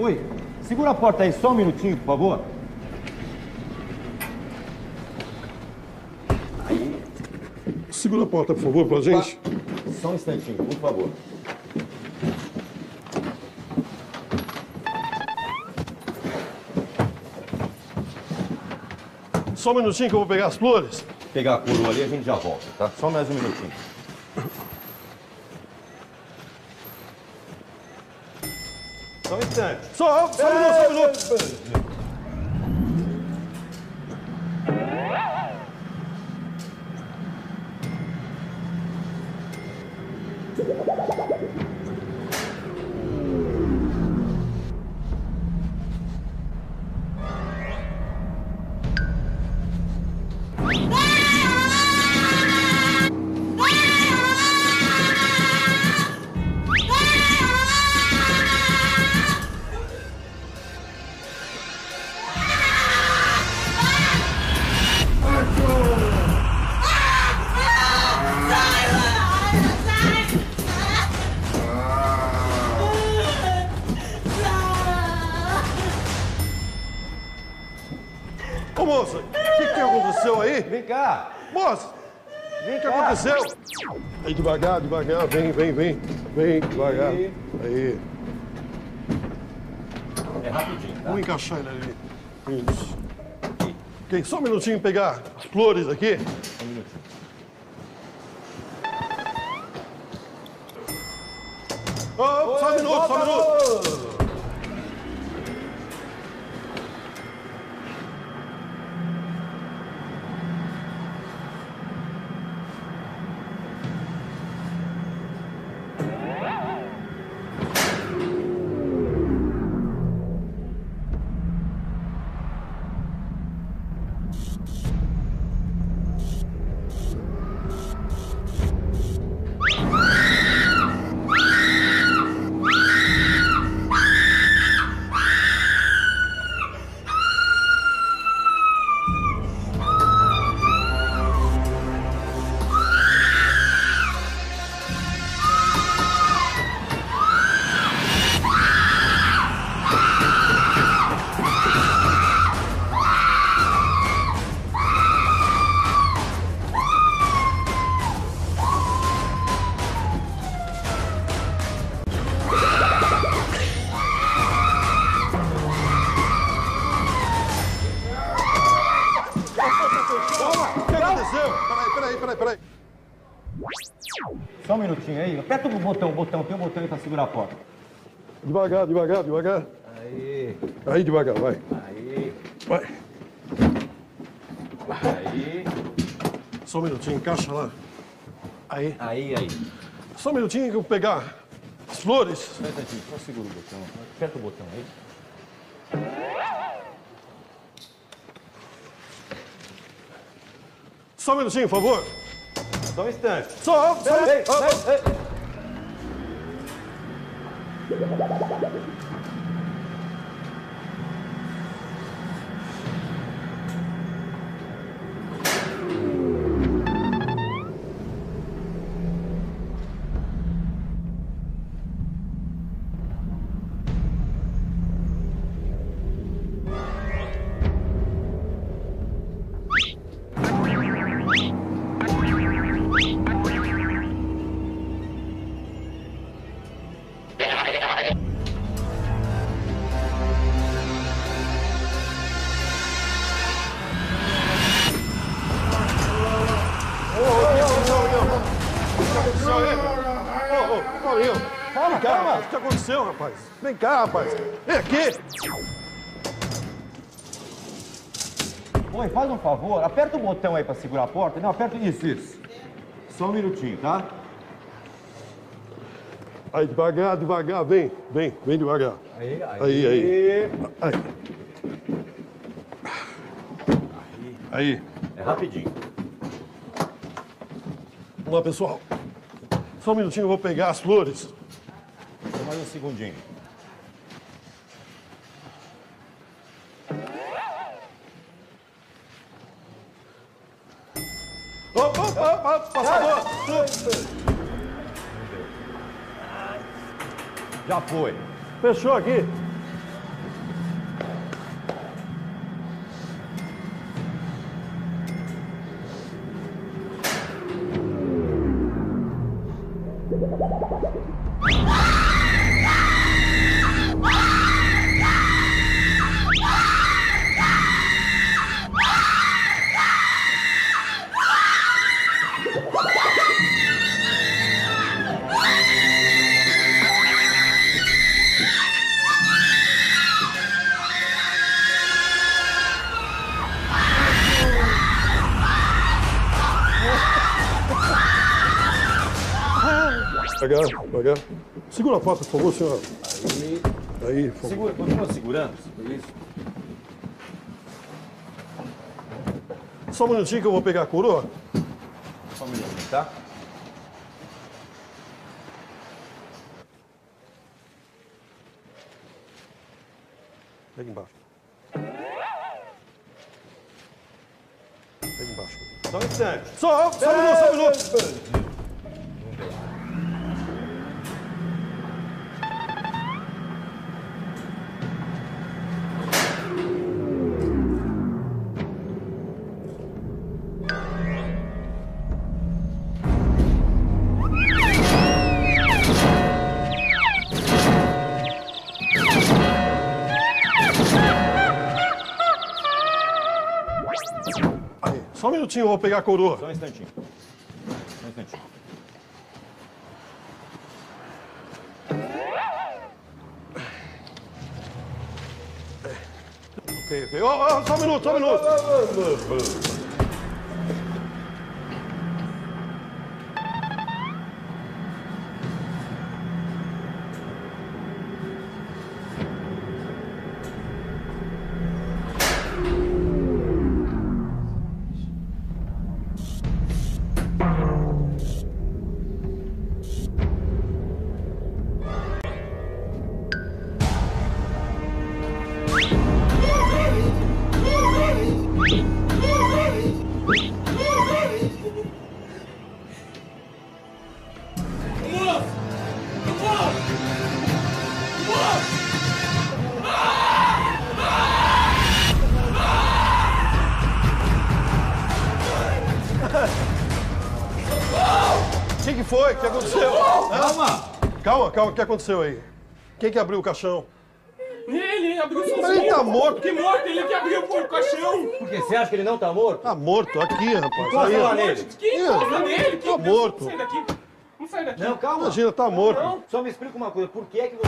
Oi, segura a porta aí só um minutinho, por favor. Aí. Segura a porta, por favor, pra gente. Só um instantinho, por favor. Só um minutinho que eu vou pegar as flores. Pegar a coroa ali, a gente já volta, tá? Só mais um minutinho. Só um instante. Só um minuto. Ô, moça, o que aconteceu aí? Vem cá. Moça, Vem o que cá. aconteceu? Aí, devagar, vem. Vem, devagar. Aí. É rapidinho, tá? Vamos encaixar ele ali. Isso. Ok, só um minutinho pegar as flores aqui. Um minutinho. Oh, só um minuto. Peraí. Só um minutinho aí. Aperta o botão, tem um botão aí pra segurar a porta. Devagar. Aí. Aí, devagar, vai. Aí. Vai. Aí. Só um minutinho, encaixa lá. Aí. Aí. Só um minutinho que eu vou pegar as flores. Só um instantinho, só segura o botão. Aperta o botão aí. Só um minutinho, por favor. Só um instante. Só. Ei. Paulinho, calma. O que aconteceu, rapaz? Vem cá, rapaz. Vem aqui. Oi, faz um favor, aperta o botão aí pra segurar a porta. Não, aperta isso. Só um minutinho, tá? Aí, devagar, vem devagar. Aí. É rapidinho. Vamos lá, pessoal. Só um minutinho, eu vou pegar as flores. Só mais um segundinho. Opa, passador. Já foi. Fechou aqui. Devagar. Segura a porta, por favor, senhor. Aí, por favor. Segura, continua segurando. Isso. Só um minutinho que eu vou pegar a coroa. Só um minutinho, tá? Pega embaixo. Pega embaixo. Só um instante. Só um minuto. Só um minutinho, eu vou pegar a coroa. Só um instantinho. Só um instantinho. Ok. Só um minuto. O que foi? O que aconteceu? Calma, o que aconteceu aí? Quem que abriu o caixão? Ele abriu sozinho. Mas ele tá morto. Que morto? Ele que abriu o caixão. Por quê? Você acha que ele não tá morto? Tá morto, aqui, rapaz. Encosta Aí, lá ó. nele. Que encosta nele? Tá morto. Não sai daqui. Não sai daqui. Não, calma. Imagina, tá morto. Não. Só me explica uma coisa. Por que é que você...